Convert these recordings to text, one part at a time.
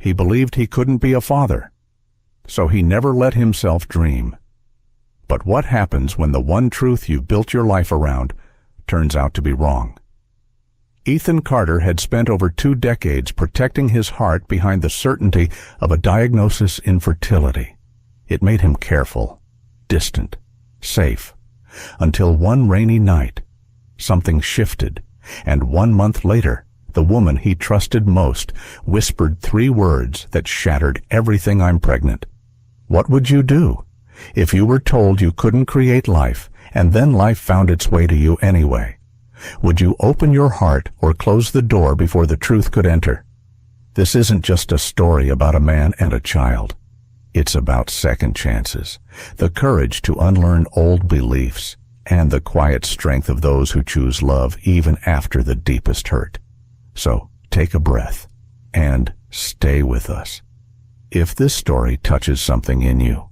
He believed he couldn't be a father, so he never let himself dream. But what happens when the one truth you've built your life around turns out to be wrong? Ethan Carter had spent over 2 decades protecting his heart behind the certainty of a diagnosis infertility. It made him careful, distant, safe, until one rainy night, something shifted, and 1 month later, the woman he trusted most whispered 3 words that shattered everything. "I'm pregnant." What would you do if you were told you couldn't create life, and then life found its way to you anyway? Would you open your heart or close the door before the truth could enter? This isn't just a story about a man and a child. It's about second chances, the courage to unlearn old beliefs, and the quiet strength of those who choose love even after the deepest hurt. So take a breath and stay with us. If this story touches something in you,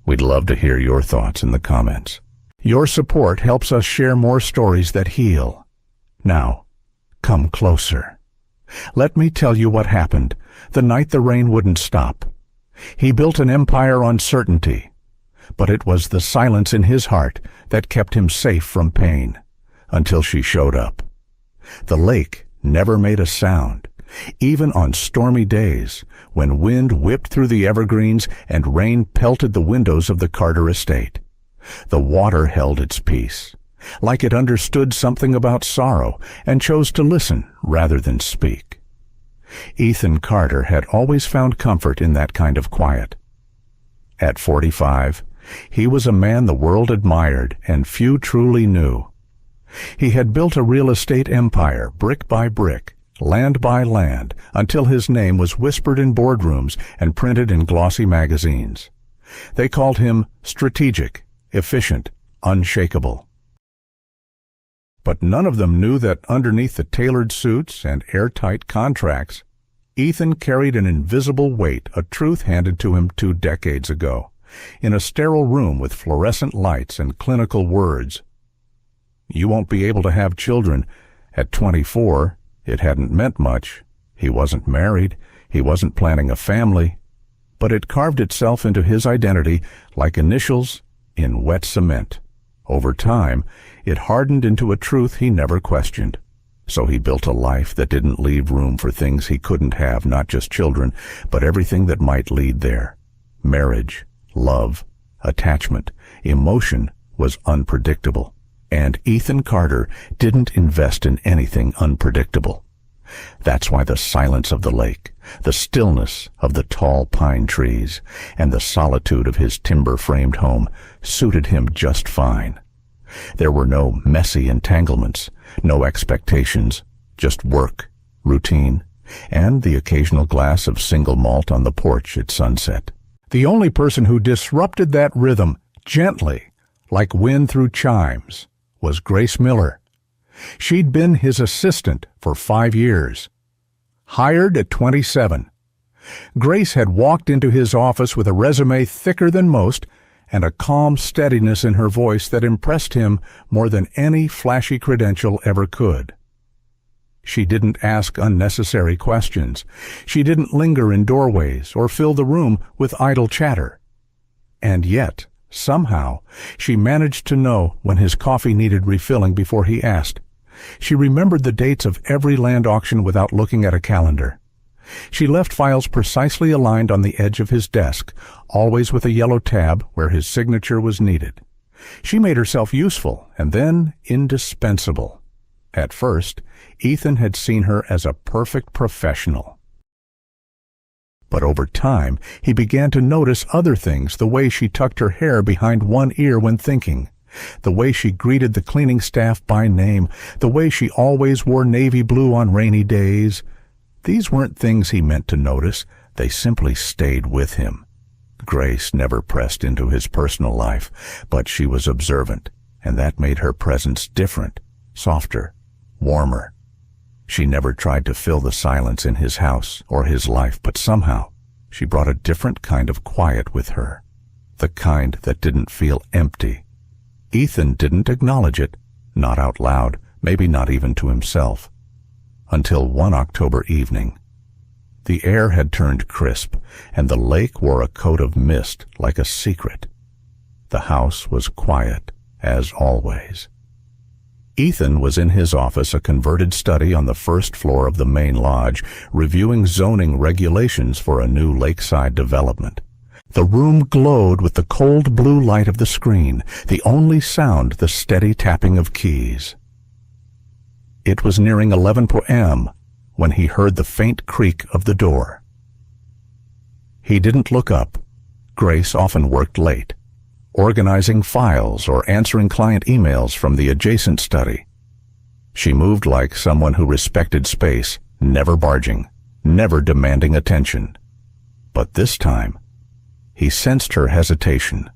we'd love to hear your thoughts in the comments. Your support helps us share more stories that heal. Now, come closer. Let me tell you what happened the night the rain wouldn't stop. He built an empire on certainty, but it was the silence in his heart that kept him safe from pain, until she showed up. The lake never made a sound, even on stormy days when wind whipped through the evergreens and rain pelted the windows of the Carter estate. The water held its peace, like it understood something about sorrow and chose to listen rather than speak. Ethan Carter had always found comfort in that kind of quiet. At 45, he was a man the world admired and few truly knew. He had built a real estate empire, brick by brick, land by land, until his name was whispered in boardrooms and printed in glossy magazines. They called him strategic, efficient, unshakable. But none of them knew that underneath the tailored suits and airtight contracts, Ethan carried an invisible weight, a truth handed to him 2 decades ago, in a sterile room with fluorescent lights and clinical words. You won't be able to have children. At 24, it hadn't meant much. He wasn't married. He wasn't planning a family. But it carved itself into his identity like initials in wet cement. Over time, it hardened into a truth he never questioned. So he built a life that didn't leave room for things he couldn't have, not just children, but everything that might lead there. Marriage, love, attachment, emotion was unpredictable. And Ethan Carter didn't invest in anything unpredictable. That's why the silence of the lake, the stillness of the tall pine trees, and the solitude of his timber-framed home suited him just fine. There were no messy entanglements, no expectations, just work, routine, and the occasional glass of single malt on the porch at sunset. The only person who disrupted that rhythm gently, like wind through chimes, was Grace Miller. She'd been his assistant for 5 years. Hired at 27, Grace had walked into his office with a resume thicker than most and a calm steadiness in her voice that impressed him more than any flashy credential ever could. She didn't ask unnecessary questions. She didn't linger in doorways or fill the room with idle chatter. And yet, somehow, she managed to know when his coffee needed refilling before he asked. She remembered the dates of every land auction without looking at a calendar. She left files precisely aligned on the edge of his desk, always with a yellow tab where his signature was needed. She made herself useful and then indispensable. At first, Ethan had seen her as a perfect professional. But over time, he began to notice other things, the way she tucked her hair behind one ear when thinking, the way she greeted the cleaning staff by name, the way she always wore navy blue on rainy days. These weren't things he meant to notice. They simply stayed with him. Grace never pressed into his personal life, but she was observant, and that made her presence different, softer, warmer. She never tried to fill the silence in his house or his life, but somehow she brought a different kind of quiet with her, the kind that didn't feel empty. Ethan didn't acknowledge it, not out loud, maybe not even to himself, until one October evening. The air had turned crisp, and the lake wore a coat of mist like a secret. The house was quiet, as always. Ethan was in his office, a converted study on the first floor of the main lodge, reviewing zoning regulations for a new lakeside development. The room glowed with the cold blue light of the screen, the only sound the steady tapping of keys. It was nearing 11 p.m. when he heard the faint creak of the door. He didn't look up. Grace often worked late, organizing files or answering client emails from the adjacent study. She moved like someone who respected space, never barging, never demanding attention. But this time, he sensed her hesitation.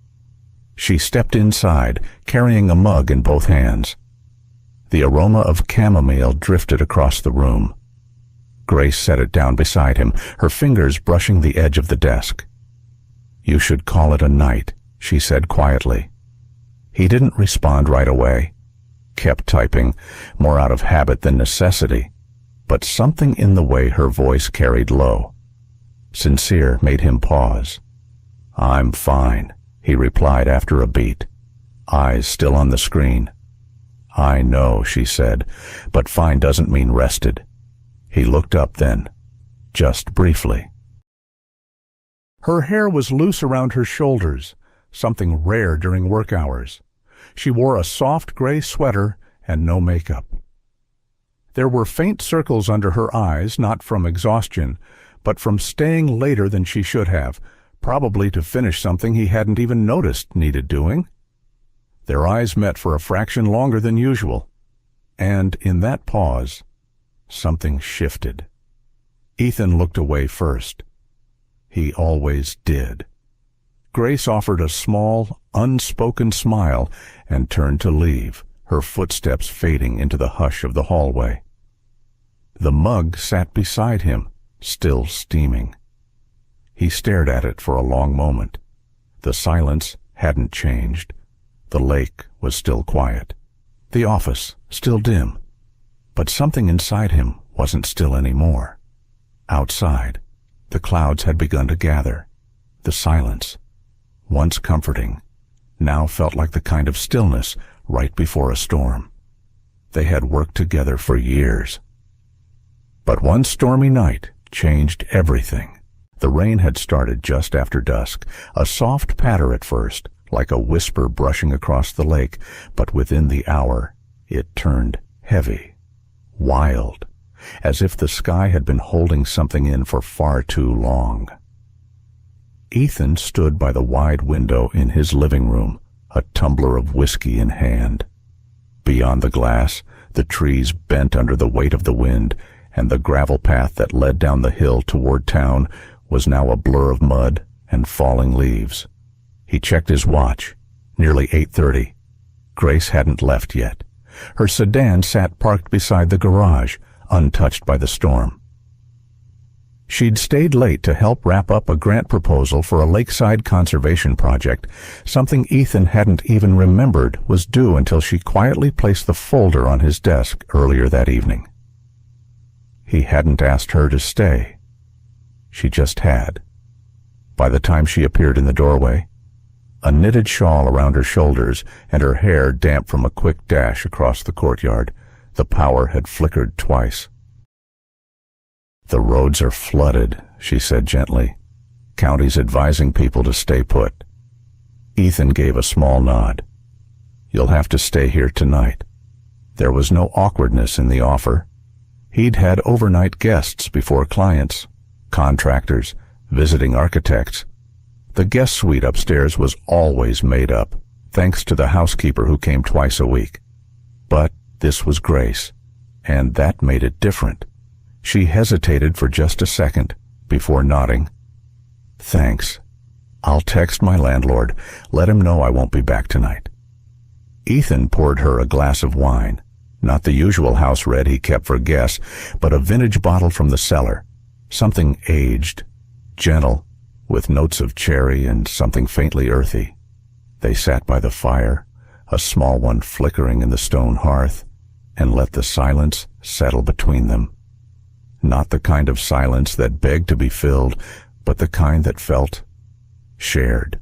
She stepped inside, carrying a mug in both hands. The aroma of chamomile drifted across the room. Grace set it down beside him, her fingers brushing the edge of the desk. "You should call it a night," she said quietly. He didn't respond right away. Kept typing, more out of habit than necessity, but something in the way her voice carried low, sincere, made him pause. "I'm fine," he replied after a beat, eyes still on the screen. "I know," she said, "but fine doesn't mean rested." He looked up then, just briefly. Her hair was loose around her shoulders, something rare during work hours. She wore a soft gray sweater and no makeup. There were faint circles under her eyes, not from exhaustion, but from staying later than she should have, probably to finish something he hadn't even noticed needed doing. Their eyes met for a fraction longer than usual, and in that pause, something shifted. Ethan looked away first. He always did. Grace offered a small, unspoken smile and turned to leave, her footsteps fading into the hush of the hallway. The mug sat beside him, still steaming. He stared at it for a long moment. The silence hadn't changed. The lake was still quiet. The office still dim. But something inside him wasn't still anymore. Outside, the clouds had begun to gather. The silence, once comforting, now felt like the kind of stillness right before a storm. They had worked together for years. But one stormy night changed everything. The rain had started just after dusk, a soft patter at first, like a whisper brushing across the lake, but within the hour it turned heavy, wild, as if the sky had been holding something in for far too long. Ethan stood by the wide window in his living room, a tumbler of whiskey in hand. Beyond the glass, the trees bent under the weight of the wind, and the gravel path that led down the hill toward town was now a blur of mud and falling leaves. He checked his watch. Nearly 8:30. Grace hadn't left yet. Her sedan sat parked beside the garage, untouched by the storm. She'd stayed late to help wrap up a grant proposal for a lakeside conservation project, something Ethan hadn't even remembered was due until she quietly placed the folder on his desk earlier that evening. He hadn't asked her to stay. She just had. By the time she appeared in the doorway, a knitted shawl around her shoulders and her hair damp from a quick dash across the courtyard, the power had flickered twice. "The roads are flooded," she said gently. "County's advising people to stay put." Ethan gave a small nod. "You'll have to stay here tonight." There was no awkwardness in the offer. He'd had overnight guests before clients, contractors, visiting architects. The guest suite upstairs was always made up, thanks to the housekeeper who came twice a week. But this was Grace, and that made it different. She hesitated for just a second before nodding. "Thanks. I'll text my landlord. Let him know I won't be back tonight." Ethan poured her a glass of wine, not the usual house red he kept for guests, but a vintage bottle from the cellar, something aged, gentle, with notes of cherry and something faintly earthy. They sat by the fire, a small one flickering in the stone hearth, and let the silence settle between them. Not the kind of silence that begged to be filled, but the kind that felt shared.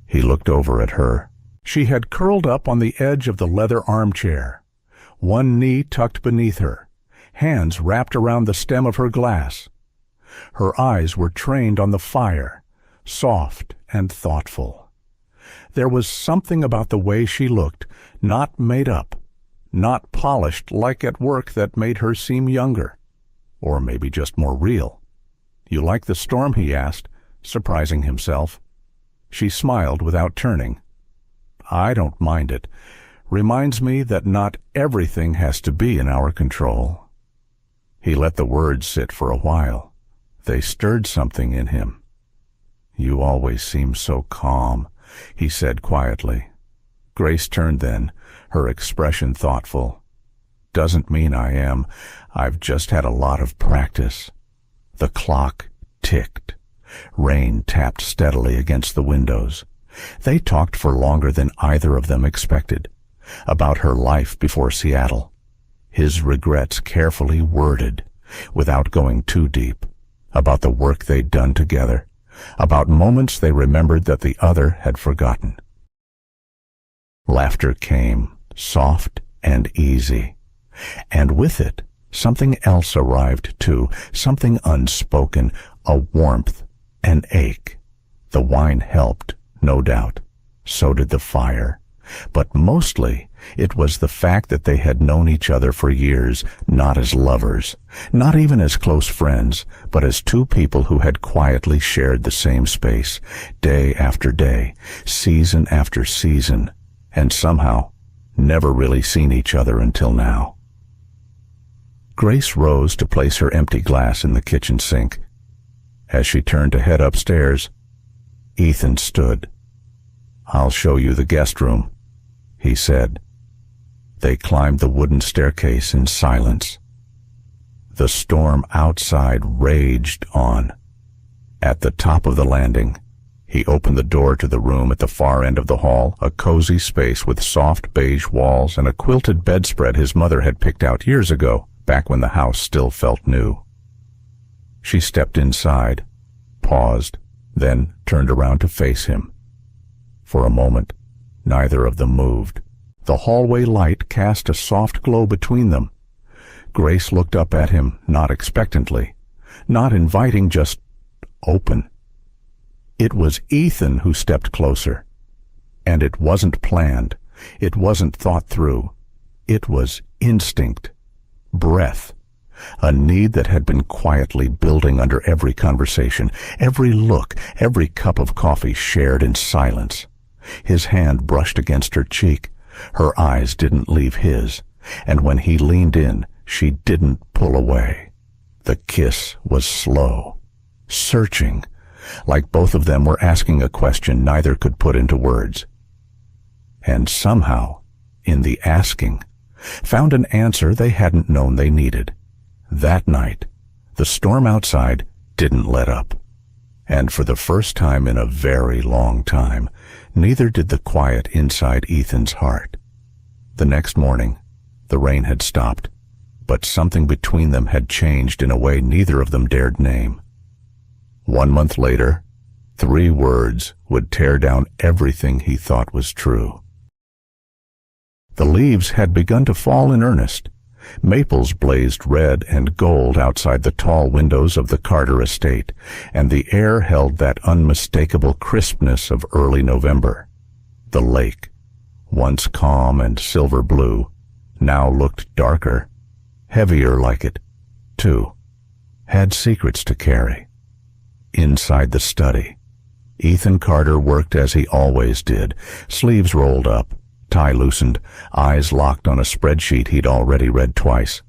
He looked over at her. She had curled up on the edge of the leather armchair, one knee tucked beneath her, hands wrapped around the stem of her glass. Her eyes were trained on the fire, soft and thoughtful. There was something about the way she looked, not made up, not polished like at work, that made her seem younger, or maybe just more real. "You like the storm?" he asked, surprising himself. She smiled without turning. "I don't mind it. Reminds me that not everything has to be in our control." He let the words sit for a while. They stirred something in him. "You always seem so calm," he said quietly. Grace turned then, her expression thoughtful. "Doesn't mean I am. I've just had a lot of practice." The clock ticked. Rain tapped steadily against the windows. They talked for longer than either of them expected, about her life before Seattle, his regrets carefully worded, without going too deep, about the work they'd done together, about moments they remembered that the other had forgotten. Laughter came, soft and easy, and with it, something else arrived too, something unspoken, a warmth, an ache. The wine helped, no doubt. So did the fire. But mostly, it was the fact that they had known each other for years, not as lovers, not even as close friends, but as two people who had quietly shared the same space, day after day, season after season, and somehow never really seen each other until now. Grace rose to place her empty glass in the kitchen sink. As she turned to head upstairs, Ethan stood. "I'll show you the guest room," he said. They climbed the wooden staircase in silence. The storm outside raged on. At the top of the landing, he opened the door to the room at the far end of the hall, a cozy space with soft beige walls and a quilted bedspread his mother had picked out years ago, back when the house still felt new. She stepped inside, paused, then turned around to face him. For a moment, neither of them moved. The hallway light cast a soft glow between them. Grace looked up at him, not expectantly, not inviting, just open. It was Ethan who stepped closer. And it wasn't planned. It wasn't thought through. It was instinct. Breath. A need that had been quietly building under every conversation, every look, every cup of coffee shared in silence. His hand brushed against her cheek. Her eyes didn't leave his, and when he leaned in, she didn't pull away. The kiss was slow, searching, like both of them were asking a question neither could put into words. And somehow, in the asking, found an answer they hadn't known they needed. That night, the storm outside didn't let up. And for the first time in a very long time, neither did the quiet inside Ethan's heart. The next morning, the rain had stopped, but something between them had changed in a way neither of them dared name. 1 month later, 3 words would tear down everything he thought was true. The leaves had begun to fall in earnest. Maples blazed red and gold outside the tall windows of the Carter estate, and the air held that unmistakable crispness of early November. The lake, once calm and silver blue, now looked darker, heavier like it, too, had secrets to carry. Inside the study, Ethan Carter worked as he always did, sleeves rolled up, tie loosened, eyes locked on a spreadsheet he'd already read twice.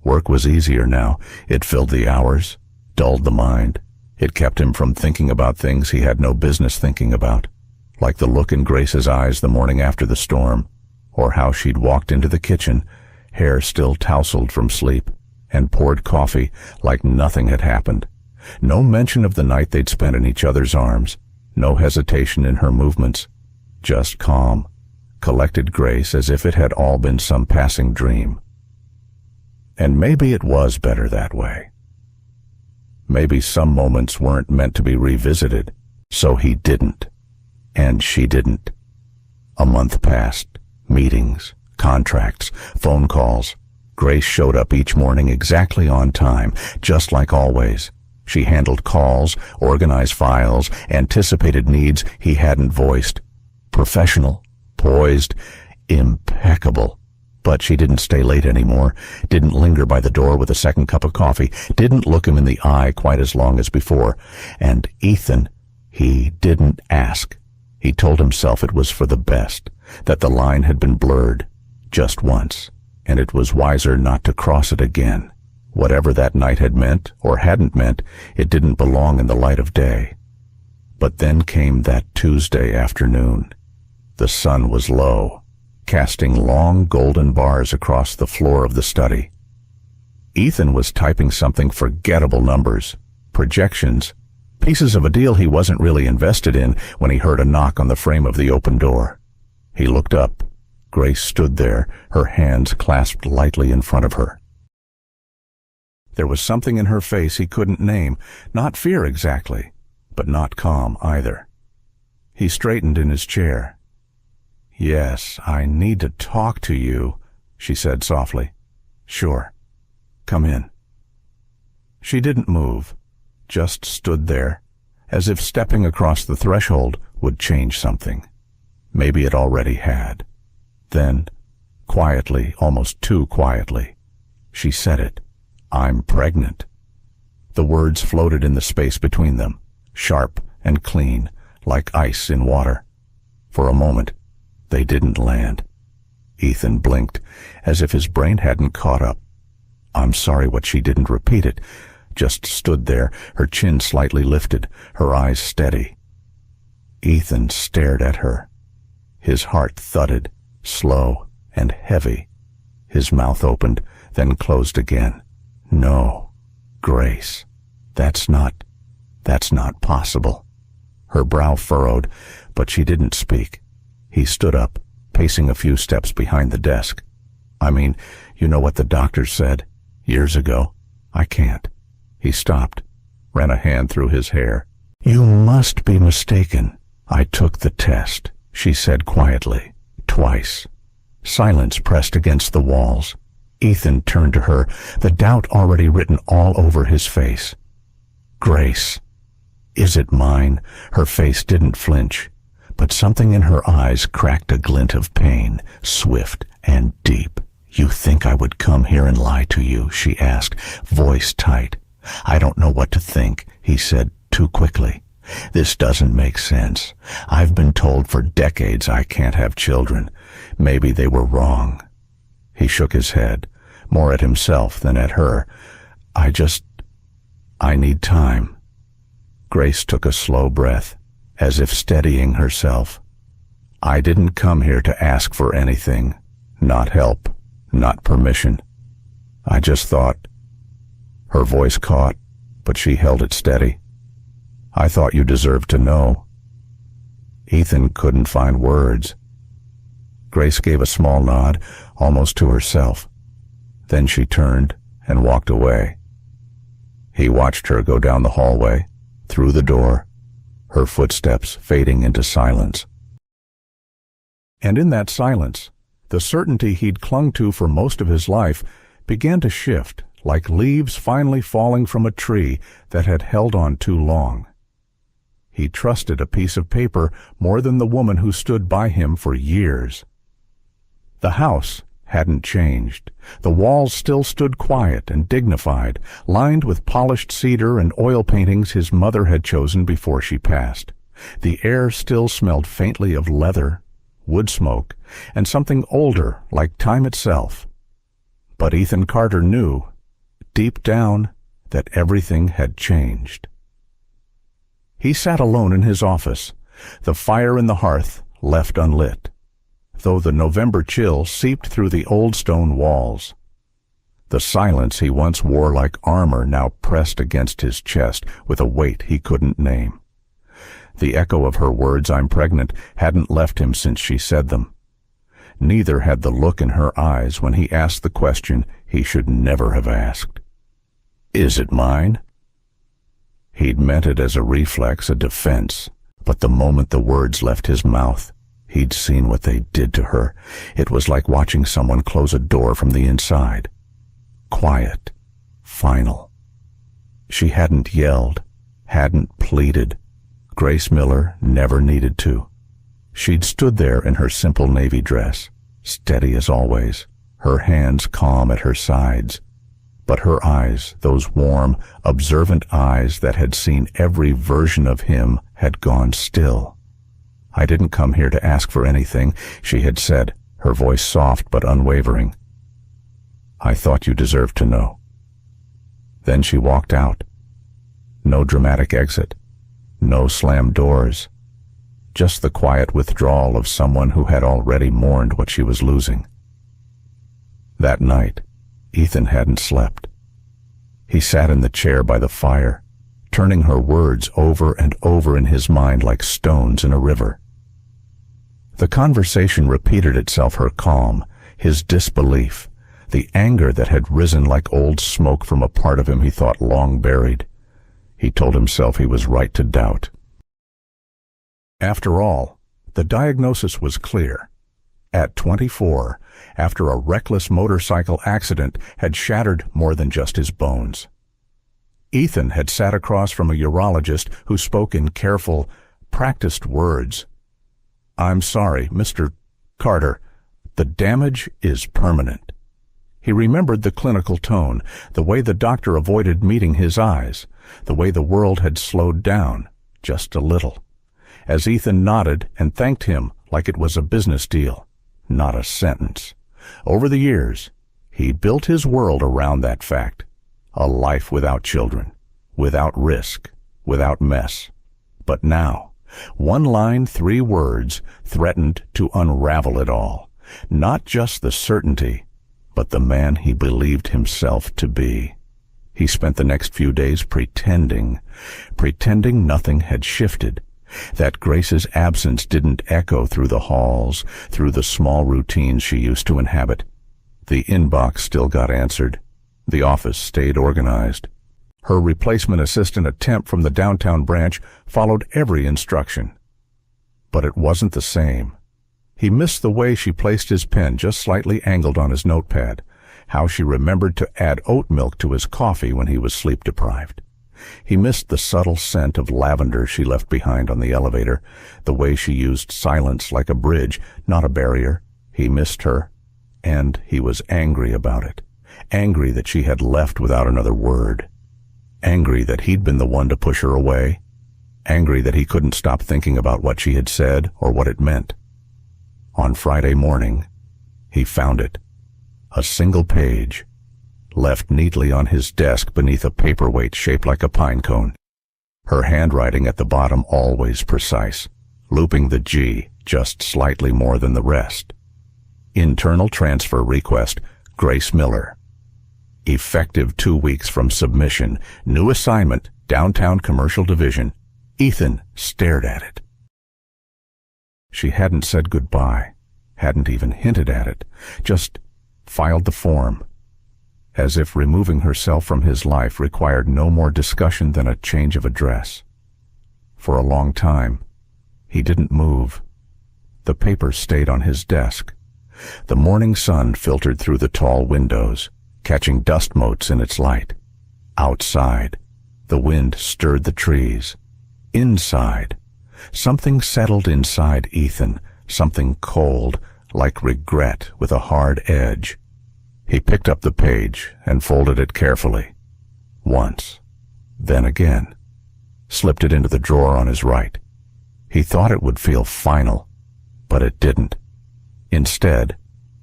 Work was easier now. It filled the hours, dulled the mind. It kept him from thinking about things he had no business thinking about, like the look in Grace's eyes the morning after the storm, or how she'd walked into the kitchen, hair still tousled from sleep, and poured coffee like nothing had happened. No mention of the night they'd spent in each other's arms, no hesitation in her movements, just calm, collected grace as if it had all been some passing dream. And maybe it was better that way. Maybe some moments weren't meant to be revisited, so he didn't, and she didn't. A month passed. Meetings, contracts, phone calls. Grace showed up each morning exactly on time, just like always. She handled calls, organized files, anticipated needs he hadn't voiced. Professional, poised, impeccable. But she didn't stay late anymore, didn't linger by the door with a second cup of coffee, didn't look him in the eye quite as long as before. And Ethan, he didn't ask. He told himself it was for the best, that the line had been blurred just once, and it was wiser not to cross it again. Whatever that night had meant or hadn't meant, it didn't belong in the light of day. But then came that Tuesday afternoon. The sun was low, casting long golden bars across the floor of the study. Ethan was typing something forgettable numbers, projections, pieces of a deal he wasn't really invested in when he heard a knock on the frame of the open door. He looked up. Grace stood there, her hands clasped lightly in front of her. There was something in her face he couldn't name, not fear exactly, but not calm either. He straightened in his chair. "Yes, I need to talk to you," she said softly. "Sure. Come in." She didn't move, just stood there, as if stepping across the threshold would change something. Maybe it already had. Then, quietly, almost too quietly, she said it. "I'm pregnant." The words floated in the space between them, sharp and clean, like ice in water. For a moment, they didn't land. Ethan blinked, as if his brain hadn't caught up. I'm sorry what she didn't repeat it, just stood there, her chin slightly lifted, her eyes steady. Ethan stared at her. His heart thudded, slow and heavy. His mouth opened, then closed again. "No, Grace, that's not possible." Her brow furrowed, but she didn't speak. He stood up, pacing a few steps behind the desk. "I mean, you know what the doctor said years ago? I can't." He stopped, ran a hand through his hair. "You must be mistaken. I took the test," she said quietly, twice. Silence pressed against the walls. Ethan turned to her, the doubt already written all over his face. "Grace, is it mine?" Her face didn't flinch, but something in her eyes cracked a glint of pain, swift and deep. "You think I would come here and lie to you?" she asked, voice tight. "I don't know what to think," he said too quickly. "This doesn't make sense. I've been told for decades I can't have children. Maybe they were wrong." He shook his head, more at himself than at her. I need time." Grace took a slow breath, as if steadying herself. "I didn't come here to ask for anything. Not help, not permission. I just thought..." Her voice caught, but she held it steady. "I thought you deserved to know." Ethan couldn't find words. Grace gave a small nod, almost to herself. Then she turned and walked away. He watched her go down the hallway, through the door, her footsteps fading into silence. And in that silence, the certainty he'd clung to for most of his life began to shift, like leaves finally falling from a tree that had held on too long. He trusted a piece of paper more than the woman who stood by him for years. The house hadn't changed. The walls still stood quiet and dignified, lined with polished cedar and oil paintings his mother had chosen before she passed. The air still smelled faintly of leather, wood smoke, and something older like time itself. But Ethan Carter knew, deep down, that everything had changed. He sat alone in his office, the fire in the hearth left unlit, though the November chill seeped through the old stone walls. The silence he once wore like armor now pressed against his chest with a weight he couldn't name. The echo of her words, "I'm pregnant," hadn't left him since she said them. Neither had the look in her eyes when he asked the question he should never have asked. "Is it mine?" He'd meant it as a reflex, a defense, but the moment the words left his mouth, he'd seen what they did to her. It was like watching someone close a door from the inside. Quiet. Final. She hadn't yelled, hadn't pleaded. Grace Miller never needed to. She'd stood there in her simple navy dress, steady as always, her hands calm at her sides. But her eyes, those warm, observant eyes that had seen every version of him, had gone still. "I didn't come here to ask for anything," she had said, her voice soft but unwavering. "I thought you deserved to know." Then she walked out. No dramatic exit. No slammed doors. Just the quiet withdrawal of someone who had already mourned what she was losing. That night, Ethan hadn't slept. He sat in the chair by the fire, turning her words over and over in his mind like stones in a river. The conversation repeated itself, her calm, his disbelief, the anger that had risen like old smoke from a part of him he thought long buried. He told himself he was right to doubt. After all, the diagnosis was clear. At 24, after a reckless motorcycle accident had shattered more than just his bones. Ethan had sat across from a urologist who spoke in careful, practiced words. "I'm sorry, Mr. Carter, the damage is permanent." He remembered the clinical tone, the way the doctor avoided meeting his eyes, the way the world had slowed down, just a little. As Ethan nodded and thanked him like it was a business deal, not a sentence. Over the years, he built his world around that fact. A life without children, without risk, without mess. But now, one line, 3 words, threatened to unravel it all. Not just the certainty, but the man he believed himself to be. He spent the next few days pretending nothing had shifted, that Grace's absence didn't echo through the halls, through the small routines she used to inhabit. The inbox still got answered. The office stayed organized. Her replacement assistant, a temp from the downtown branch, followed every instruction. But it wasn't the same. He missed the way she placed his pen just slightly angled on his notepad, how she remembered to add oat milk to his coffee when he was sleep-deprived. He missed the subtle scent of lavender she left behind on the elevator, the way she used silence like a bridge, not a barrier. He missed her, and he was angry about it. Angry that she had left without another word. Angry that he'd been the one to push her away. Angry that he couldn't stop thinking about what she had said or what it meant. On Friday morning, he found it. A single page, left neatly on his desk beneath a paperweight shaped like a pine cone. Her handwriting at the bottom always precise, looping the G just slightly more than the rest. Internal transfer request, Grace Miller. Effective 2 weeks from submission. New assignment, downtown commercial division. Ethan stared at it. She hadn't said goodbye, hadn't even hinted at it, just filed the form, as if removing herself from his life required no more discussion than a change of address. For a long time, he didn't move. The paper stayed on his desk. The morning sun filtered through the tall windows, catching dust motes in its light. Outside, the wind stirred the trees. Inside, something settled inside Ethan, something cold, like regret with a hard edge. He picked up the page and folded it carefully. Once, then again. Slipped it into the drawer on his right. He thought it would feel final, but it didn't. Instead,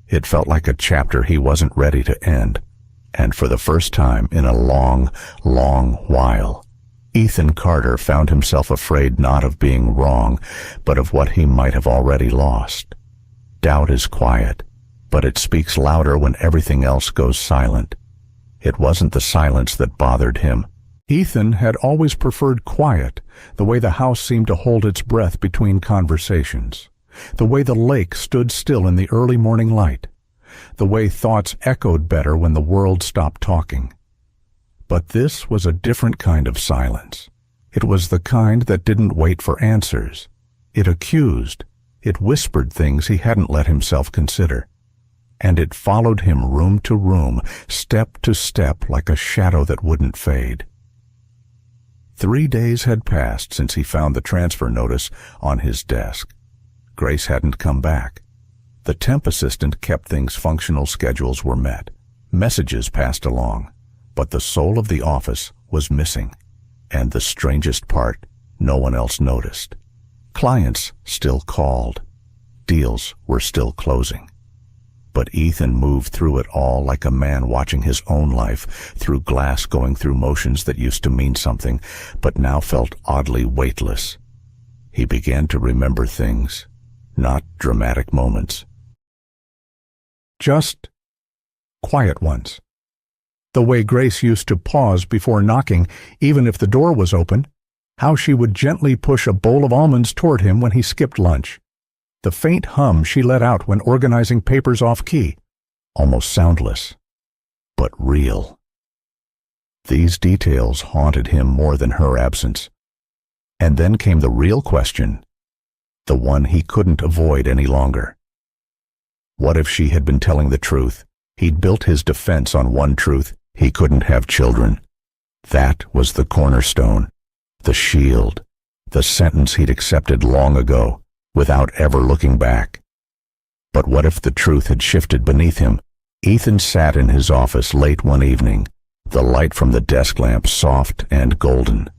it felt like a chapter he wasn't ready to end. And for the first time in a long, long while, Ethan Carter found himself afraid not of being wrong, but of what he might have already lost. Doubt is quiet, but it speaks louder when everything else goes silent. It wasn't the silence that bothered him. Ethan had always preferred quiet, the way the house seemed to hold its breath between conversations. The way the lake stood still in the early morning light. The way thoughts echoed better when the world stopped talking. But this was a different kind of silence. It was the kind that didn't wait for answers. It accused. It whispered things he hadn't let himself consider. And it followed him room to room, step to step, like a shadow that wouldn't fade. 3 days had passed since he found the transfer notice on his desk. Grace hadn't come back. The temp assistant kept things functional, schedules were met. Messages passed along. But the soul of the office was missing. And the strangest part, no one else noticed. Clients still called. Deals were still closing. But Ethan moved through it all like a man watching his own life through glass, going through motions that used to mean something, but now felt oddly weightless. He began to remember things, not dramatic moments. Just quiet ones. The way Grace used to pause before knocking, even if the door was open. How she would gently push a bowl of almonds toward him when he skipped lunch. The faint hum she let out when organizing papers off-key. Almost soundless, but real. These details haunted him more than her absence. And then came the real question, the one he couldn't avoid any longer. What if she had been telling the truth? He'd built his defense on one truth: he couldn't have children. That was the cornerstone, the shield, the sentence he'd accepted long ago, without ever looking back. But what if the truth had shifted beneath him? Ethan sat in his office late one evening, the light from the desk lamp soft and golden.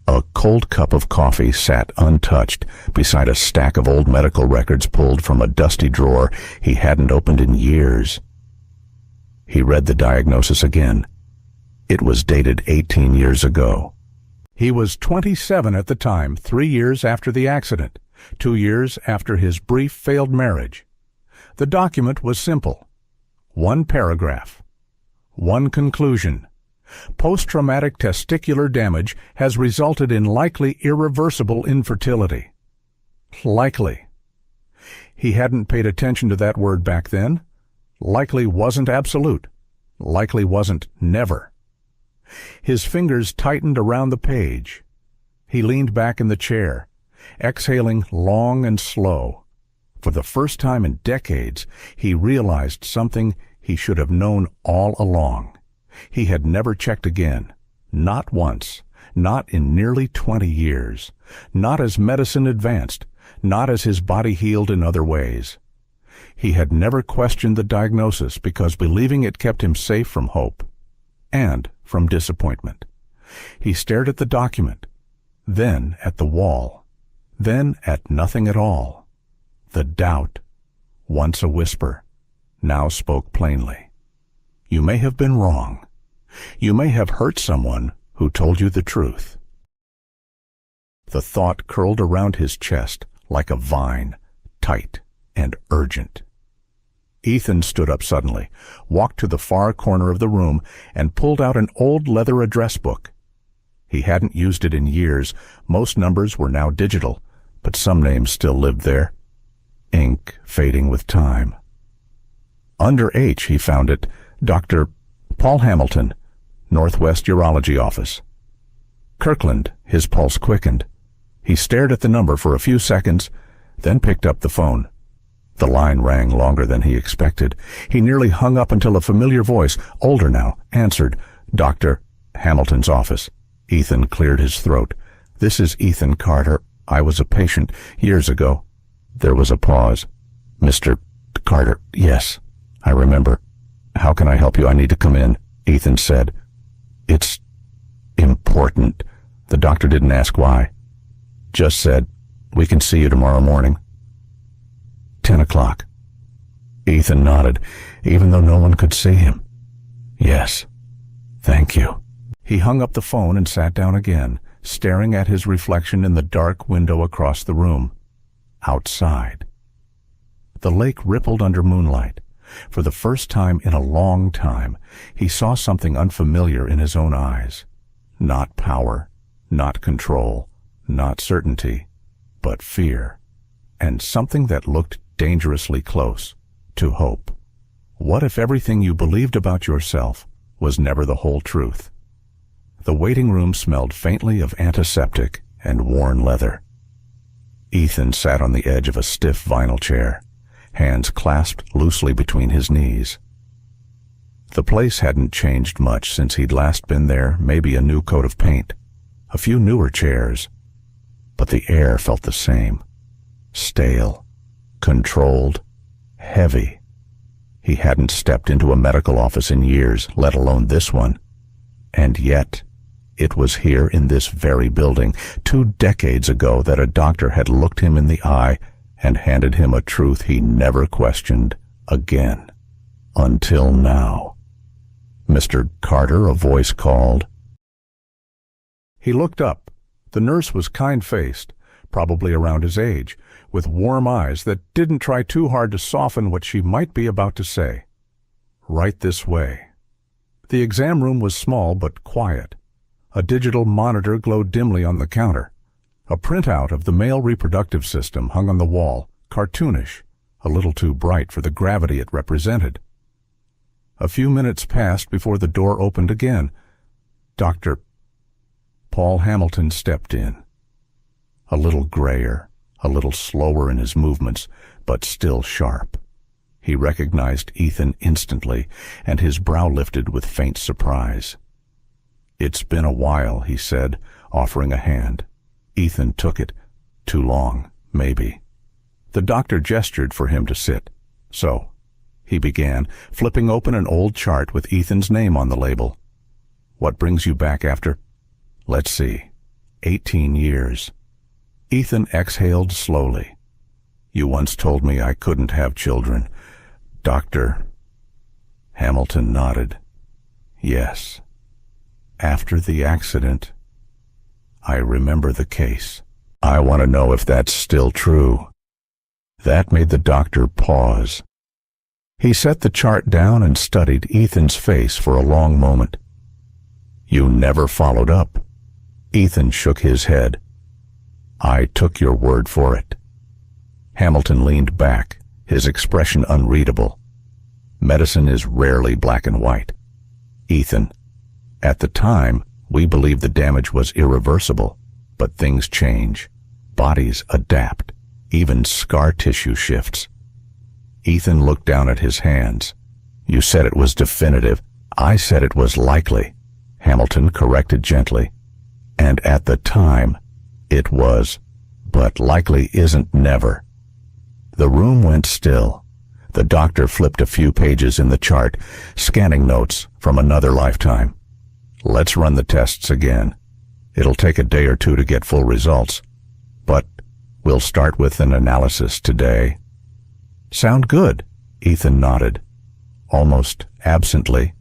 A cold cup of coffee sat untouched beside a stack of old medical records pulled from a dusty drawer he hadn't opened in years. He read the diagnosis again. It was dated 18 years ago. He was 27 at the time, 3 years after the accident, 2 years after his brief failed marriage. The document was simple. 1 paragraph. 1 conclusion. Post-traumatic testicular damage has resulted in likely irreversible infertility. Likely. He hadn't paid attention to that word back then. Likely wasn't absolute. Likely wasn't never. His fingers tightened around the page. He leaned back in the chair, exhaling long and slow. For the first time in decades, he realized something he should have known all along. He had never checked again. Not once. Not in nearly 20 years. Not as medicine advanced. Not as his body healed in other ways. He had never questioned the diagnosis because believing it kept him safe from hope and from disappointment. He stared at the document, then at the wall, then at nothing at all. The doubt, once a whisper, now spoke plainly. You may have been wrong. You may have hurt someone who told you the truth. The thought curled around his chest like a vine, tight and urgent. Ethan stood up suddenly, walked to the far corner of the room, and pulled out an old leather address book. He hadn't used it in years. Most numbers were now digital, but some names still lived there. Ink fading with time. Under H he found it, Dr. Paul Hamilton, Northwest Urology Office. Kirkland, his pulse quickened. He stared at the number for a few seconds, then picked up the phone. The line rang longer than he expected. He nearly hung up until a familiar voice, older now, answered. Dr. Hamilton's office. Ethan cleared his throat. This is Ethan Carter. I was a patient years ago. There was a pause. Mr. Carter, yes, I remember. How can I help you? I need to come in, Ethan said. It's important. The doctor didn't ask why. Just said, we can see you tomorrow morning. 10 o'clock. Ethan nodded, even though no one could see him. Yes, thank you. He hung up the phone and sat down again, staring at his reflection in the dark window across the room. Outside. The lake rippled under moonlight. For the first time in a long time, he saw something unfamiliar in his own eyes. Not power, not control, not certainty, but fear. and something that looked dangerously close to hope. What if everything you believed about yourself was never the whole truth? The waiting room smelled faintly of antiseptic and worn leather. Ethan sat on the edge of a stiff vinyl chair, hands clasped loosely between his knees. The place hadn't changed much since he'd last been there, maybe a new coat of paint, a few newer chairs, but the air felt the same. Stale, controlled, heavy. He hadn't stepped into a medical office in years, let alone this one. And yet, it was here in this very building, 2 decades ago, that a doctor had looked him in the eye and handed him a truth he never questioned again. Until now. "Mr. Carter," a voice called. He looked up. The nurse was kind-faced, probably around his age, with warm eyes that didn't try too hard to soften what she might be about to say. "Right this way." The exam room was small but quiet. A digital monitor glowed dimly on the counter. A printout of the male reproductive system hung on the wall, cartoonish, a little too bright for the gravity it represented. A few minutes passed before the door opened again. Dr. Paul Hamilton stepped in. A little grayer, a little slower in his movements, but still sharp. He recognized Ethan instantly, and his brow lifted with faint surprise. "It's been a while," he said, offering a hand. Ethan took it. Too long, maybe. The doctor gestured for him to sit. "So," he began, flipping open an old chart with Ethan's name on the label. "What brings you back after? Let's see. 18 years. Ethan exhaled slowly. "You once told me I couldn't have children, Doctor." Hamilton nodded. "Yes. After the accident, I remember the case. I want to know if that's still true." That made the doctor pause. He set the chart down and studied Ethan's face for a long moment. "You never followed up." Ethan shook his head. "I took your word for it." Hamilton leaned back, his expression unreadable. "Medicine is rarely black and white. Ethan, at the time, we believed the damage was irreversible, but things change. Bodies adapt. Even scar tissue shifts." Ethan looked down at his hands. "You said it was definitive. I said it was likely," Hamilton corrected gently. "And at the time, it was. But likely isn't never." The room went still. The doctor flipped a few pages in the chart, scanning notes from another lifetime. "Let's run the tests again. It'll take a day or two to get full results, but we'll start with an analysis today." "Sound good," Ethan nodded, almost absently.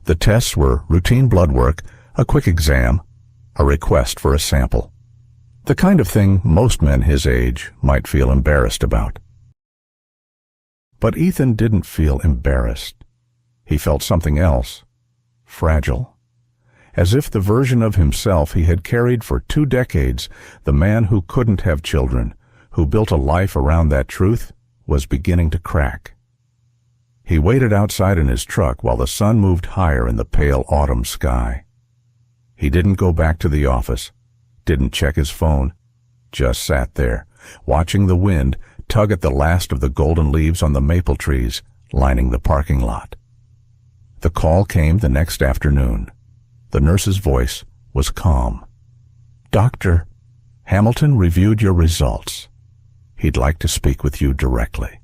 The tests were routine blood work, a quick exam, a request for a sample. The kind of thing most men his age might feel embarrassed about. But Ethan didn't feel embarrassed. He felt something else, fragile. As if the version of himself he had carried for 2 decades, the man who couldn't have children, who built a life around that truth, was beginning to crack. He waited outside in his truck while the sun moved higher in the pale autumn sky. He didn't go back to the office, didn't check his phone, just sat there, watching the wind tug at the last of the golden leaves on the maple trees lining the parking lot. The call came the next afternoon. The nurse's voice was calm. "Doctor, Hamilton reviewed your results. He'd like to speak with you directly."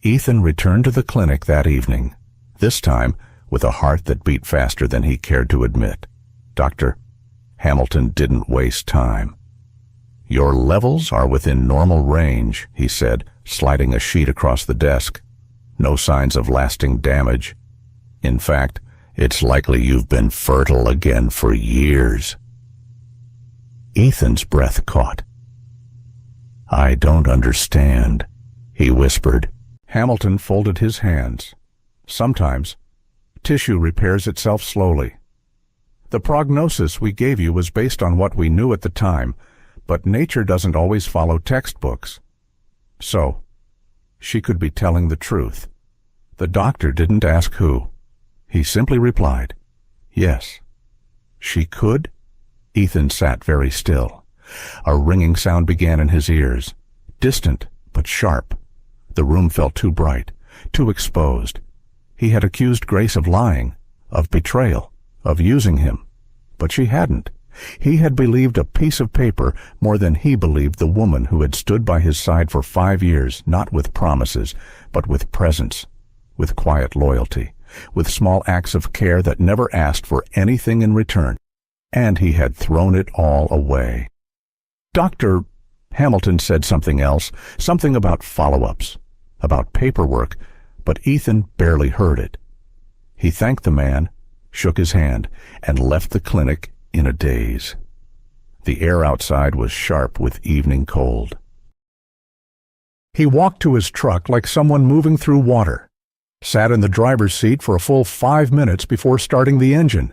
Ethan returned to the clinic that evening, this time with a heart that beat faster than he cared to admit. Dr. Hamilton didn't waste time. "Your levels are within normal range," he said, sliding a sheet across the desk. "No signs of lasting damage. In fact, it's likely you've been fertile again for years." Ethan's breath caught. "I don't understand," he whispered. Hamilton folded his hands. "Sometimes, tissue repairs itself slowly. The prognosis we gave you was based on what we knew at the time, But nature doesn't always follow textbooks. So, she could be telling the truth. The doctor didn't ask who. He simply replied, yes. She could? Ethan sat very still. A ringing sound began in his ears, distant but sharp. The room felt too bright, too exposed. He had accused Grace of lying, of betrayal, of using him. But she hadn't. He had believed a piece of paper more than he believed the woman who had stood by his side for 5 years, not with promises, but with presence, with quiet loyalty, with small acts of care that never asked for anything in return. And he had thrown it all away. Dr. Hamilton said something else, something about follow-ups, about paperwork, but Ethan barely heard it. He thanked the man, shook his hand, and left the clinic in a daze. The air outside was sharp with evening cold. He walked to his truck like someone moving through water, sat in the driver's seat for a full 5 minutes before starting the engine.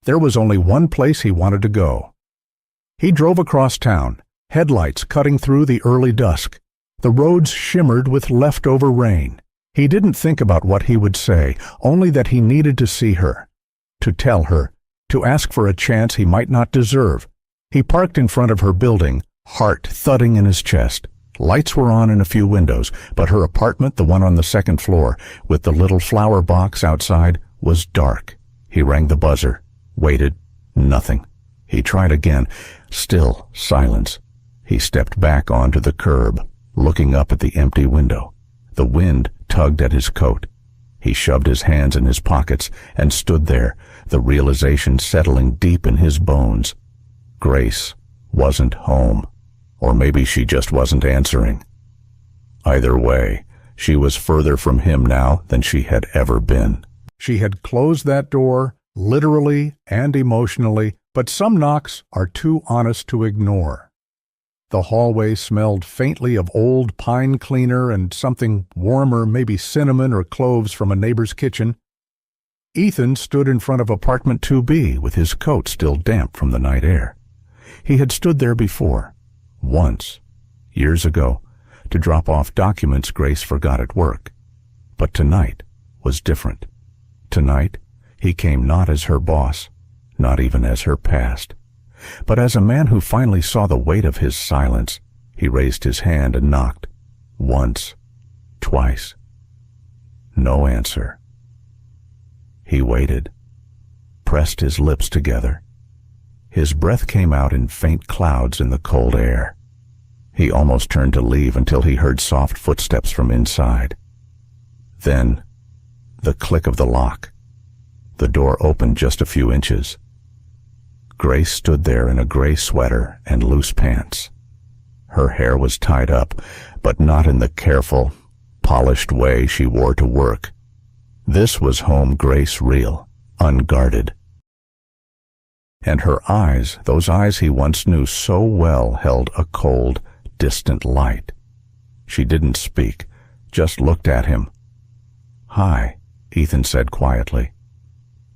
There was only one place he wanted to go. He drove across town, headlights cutting through the early dusk. The roads shimmered with leftover rain. He didn't think about what he would say, only that he needed to see her, to tell her, to ask for a chance he might not deserve. He parked in front of her building, heart thudding in his chest. Lights were on in a few windows, but her apartment, the one on the second floor, with the little flower box outside, was dark. He rang the buzzer, waited, nothing. He tried again, still silence. He stepped back onto the curb, looking up at the empty window. The wind tugged at his coat. He shoved his hands in his pockets and stood there, the realization settling deep in his bones. Grace wasn't home. Or maybe she just wasn't answering. Either way, she was further from him now than she had ever been. She had closed that door, literally and emotionally, but some knocks are too honest to ignore. The hallway smelled faintly of old pine cleaner and something warmer, maybe cinnamon or cloves from a neighbor's kitchen. Ethan stood in front of apartment 2B with his coat still damp from the night air. He had stood there before, once, years ago, to drop off documents Grace forgot at work. But tonight was different. Tonight, he came not as her boss, not even as her past, but as a man who finally saw the weight of his silence. He raised his hand and knocked. Once, twice. No answer. He waited, pressed his lips together. His breath came out in faint clouds in the cold air. He almost turned to leave until he heard soft footsteps from inside. Then, the click of the lock. The door opened just a few inches. Grace stood there in a gray sweater and loose pants. Her hair was tied up, but not in the careful, polished way she wore to work. This was home Grace real, unguarded. And her eyes, those eyes he once knew so well, held a cold, distant light. She didn't speak, just looked at him. "Hi," Ethan said quietly.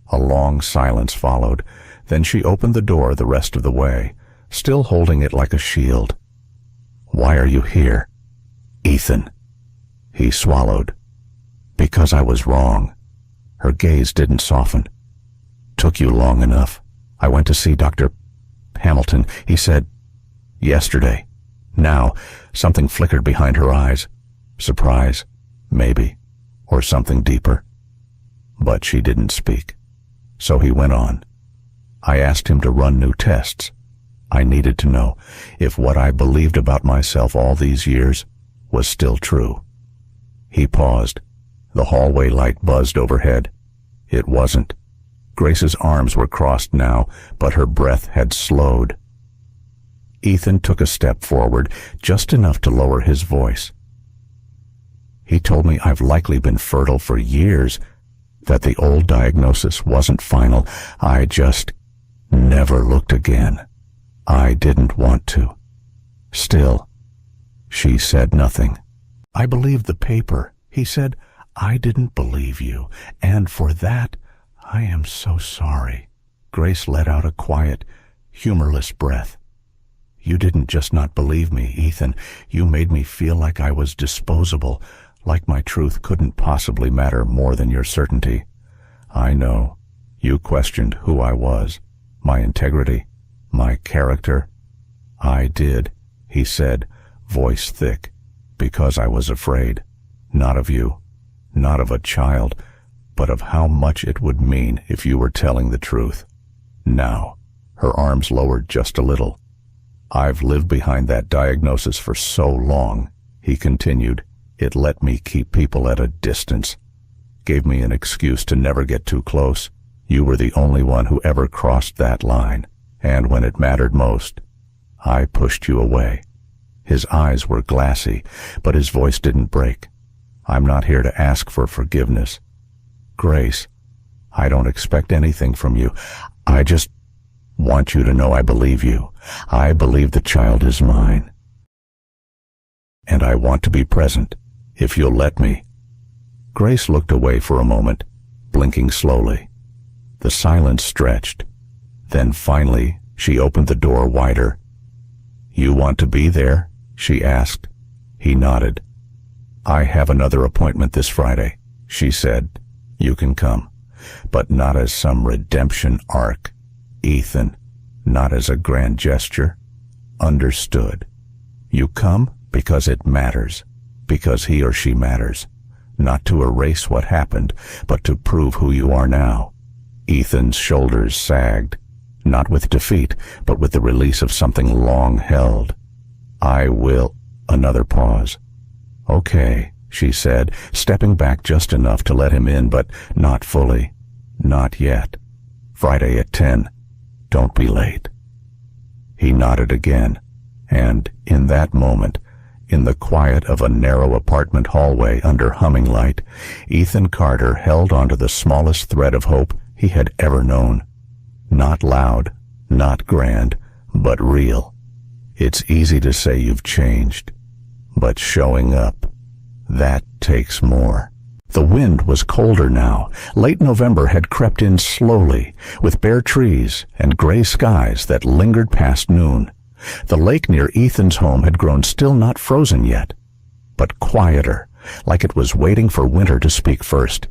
A long silence followed. Then she opened the door the rest of the way, still holding it like a shield. "Why are you here?" "Ethan." He swallowed. "Because I was wrong." Her gaze didn't soften. "Took you long enough. I went to see Dr. Hamilton. He said, yesterday." Now, something flickered behind her eyes. Surprise, maybe, or something deeper. But she didn't speak. So he went on. "I asked him to run new tests. I needed to know if what I believed about myself all these years was still true." He paused. The hallway light buzzed overhead. It wasn't. Grace's arms were crossed now, but her breath had slowed. Ethan took a step forward, just enough to lower his voice. "He told me I've likely been fertile for years, that the old diagnosis wasn't final. I just never looked again. I didn't want to." Still, she said nothing. "I believed the paper," he said. "I didn't believe you, and for that, I am so sorry." Grace let out a quiet, humorless breath. You didn't just not believe me, Ethan. You made me feel like I was disposable, like my truth couldn't possibly matter more than your certainty. I know. You questioned who I was, my integrity, my character. I did, he said, voice thick, because I was afraid. Not of you, not of a child, but of how much it would mean if you were telling the truth. Now, her arms lowered just a little. I've lived behind that diagnosis for so long, he continued. It let me keep people at a distance. Gave me an excuse to never get too close. You were the only one who ever crossed that line. And when it mattered most, I pushed you away. His eyes were glassy, but his voice didn't break. I'm not here to ask for forgiveness. Grace, I don't expect anything from you. I just want you to know I believe you. I believe the child is mine. And I want to be present, if you'll let me. Grace looked away for a moment, blinking slowly. The silence stretched. Then finally, she opened the door wider. You want to be there? She asked. He nodded. I have another appointment this Friday, she said. You can come, but not as some redemption arc. Ethan, not as a grand gesture. Understood. You come because it matters, because he or she matters. Not to erase what happened, but to prove who you are now. Ethan's shoulders sagged, not with defeat, but with the release of something long held. I will. Another pause. Okay, she said, stepping back just enough to let him in, but not fully. Not yet. Friday at 10. Don't be late. He nodded again, and in that moment, in the quiet of a narrow apartment hallway under humming light, Ethan Carter held onto the smallest thread of hope he had ever known. Not loud, not grand, but real. It's easy to say you've changed, but showing up, that takes more. The wind was colder now. Late November had crept in slowly, with bare trees and gray skies that lingered past noon. The lake near Ethan's home had grown still not frozen yet, but quieter, like it was waiting for winter to speak first.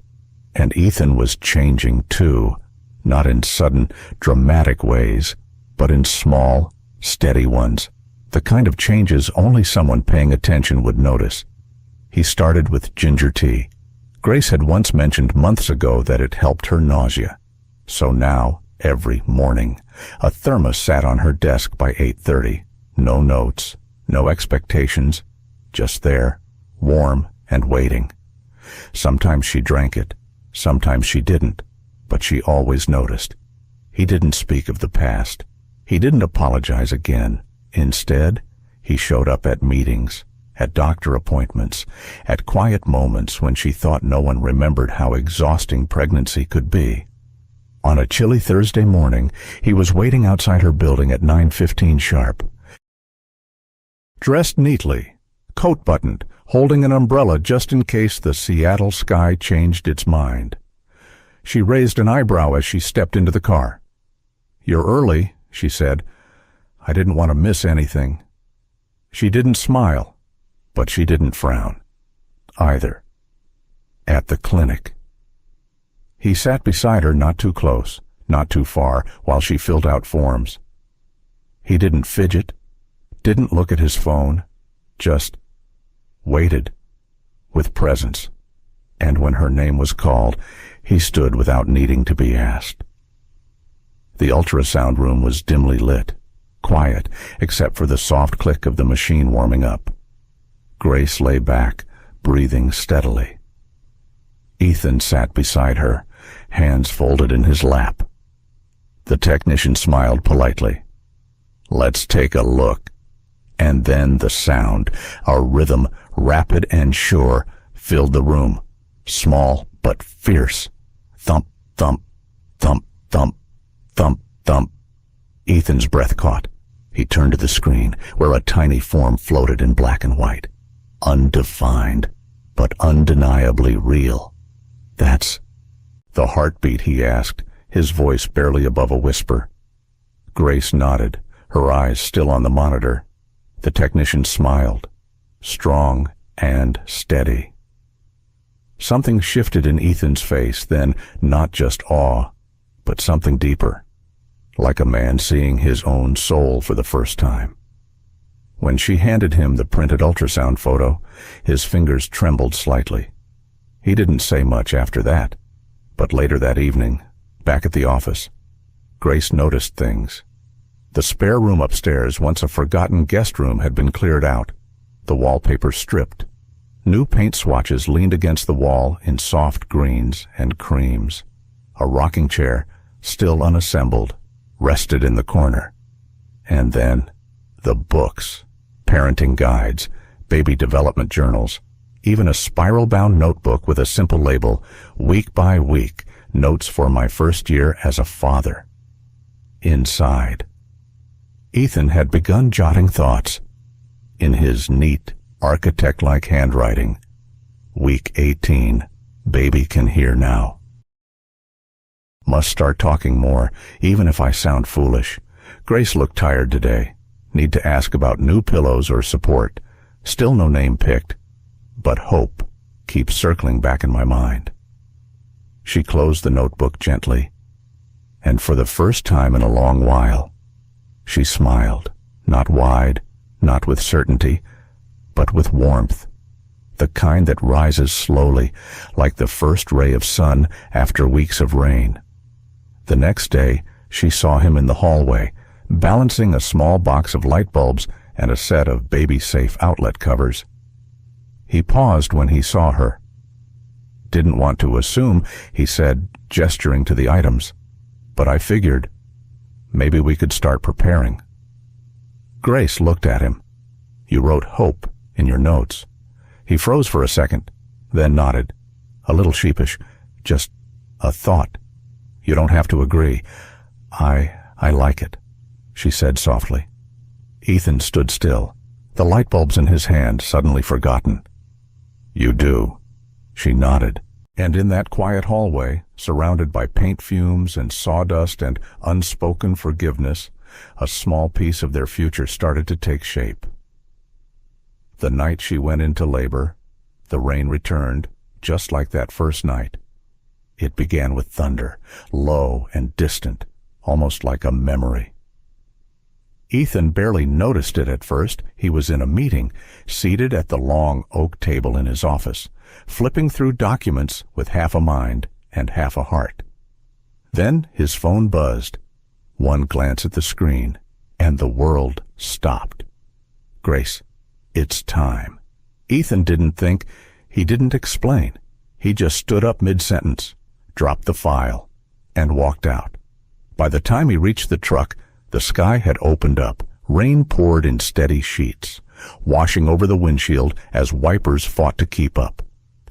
And Ethan was changing too, not in sudden, dramatic ways, but in small, steady ones, the kind of changes only someone paying attention would notice. He started with ginger tea. Grace had once mentioned months ago that it helped her nausea. So now, every morning, a thermos sat on her desk by 8:30. No notes, no expectations, just there, warm and waiting. Sometimes she drank it, sometimes she didn't, but she always noticed. He didn't speak of the past. He didn't apologize again. Instead, he showed up at meetings, at doctor appointments, at quiet moments when she thought no one remembered how exhausting pregnancy could be. On a chilly Thursday morning, he was waiting outside her building at 9:15 sharp. Dressed neatly, coat buttoned, holding an umbrella just in case the Seattle sky changed its mind. She raised an eyebrow as she stepped into the car. "You're early," she said. "I didn't want to miss anything." She didn't smile, but she didn't frown either. At the clinic. He sat beside her, not too close, not too far, while she filled out forms. He didn't fidget, didn't look at his phone, just waited, with presence. And when her name was called, he stood without needing to be asked. The ultrasound room was dimly lit, quiet, except for the soft click of the machine warming up. Grace lay back, breathing steadily. Ethan sat beside her, hands folded in his lap. The technician smiled politely. "Let's take a look." And then the sound, a rhythm, rapid and sure, filled the room, small but fierce. Thump, thump, thump, thump, thump, thump. Ethan's breath caught. He turned to the screen, where a tiny form floated in black and white. Undefined, but undeniably real. "That's the heartbeat?" he asked, his voice barely above a whisper. Grace nodded, Her eyes still on the monitor, the technician smiled, strong and steady. Something shifted in Ethan's face, then not just awe, but something deeper, like a man seeing his own soul for the first time. When she handed him the printed ultrasound photo, his fingers trembled slightly. He didn't say much after that, but later that evening, back at the office, Grace noticed things. The spare room upstairs, once a forgotten guest room, had been cleared out, the wallpaper stripped. New paint swatches leaned against the wall in soft greens and creams. A rocking chair, still unassembled, rested in the corner. And then, the books, parenting guides, baby development journals, even a spiral-bound notebook with a simple label, "Week by Week, Notes for My First Year as a Father." Inside, Ethan had begun jotting thoughts. In his neat, architect-like handwriting, "Week 18, baby can hear now. Must start talking more, even if I sound foolish. Grace looked tired today. Need to ask about new pillows or support. Still no name picked. But hope keeps circling back in my mind." She closed the notebook gently, and for the first time in a long while, she smiled, not wide, not with certainty, but with warmth, the kind that rises slowly, like the first ray of sun after weeks of rain. The next day, she saw him in the hallway, balancing a small box of light bulbs and a set of baby-safe outlet covers. He paused when he saw her. "Didn't want to assume," he said, gesturing to the items, "but I figured maybe we could start preparing." Grace looked at him. "You wrote hope in your notes." He froze for a second, then nodded, a little sheepish. "Just a thought. You don't have to agree. I like it," she said softly. Ethan stood still, the light bulbs in his hand suddenly forgotten. "You do." She nodded, and in that quiet hallway, surrounded by paint fumes and sawdust and unspoken forgiveness, a small piece of their future started to take shape. The night she went into labor, the rain returned, just like that first night. It began with thunder, low and distant, almost like a memory. Ethan barely noticed it at first. He was in a meeting, seated at the long oak table in his office, flipping through documents with half a mind and half a heart. Then his phone buzzed. One glance at the screen, and the world stopped. "Grace, it's time." Ethan didn't think, he didn't explain. He just stood up mid-sentence, dropped the file, and walked out. By the time he reached the truck, the sky had opened up. Rain poured in steady sheets, washing over the windshield as wipers fought to keep up.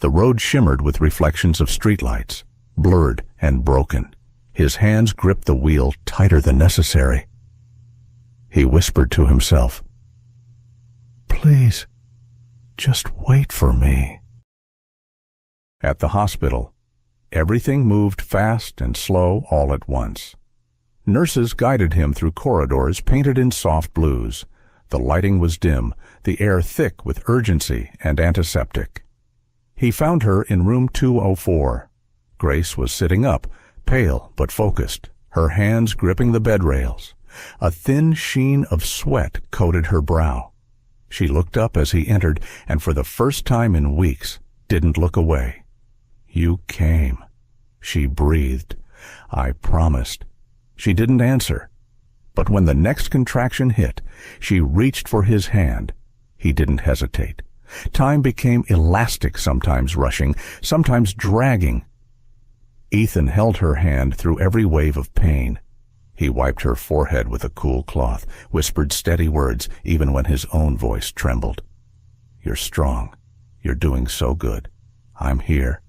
The road shimmered with reflections of streetlights, blurred and broken. His hands gripped the wheel tighter than necessary. He whispered to himself, "Please, just wait for me." At the hospital, everything moved fast and slow all at once. Nurses guided him through corridors painted in soft blues. The lighting was dim, the air thick with urgency and antiseptic. He found her in room 204. Grace was sitting up, pale but focused, her hands gripping the bed rails. A thin sheen of sweat coated her brow. She looked up as he entered, and for the first time in weeks, didn't look away. "You came," she breathed. "I promised." She didn't answer, but when the next contraction hit, she reached for his hand. He didn't hesitate. Time became elastic, sometimes rushing, sometimes dragging. Ethan held her hand through every wave of pain. He wiped her forehead with a cool cloth, whispered steady words even when his own voice trembled. "You're strong. You're doing so good. I'm here.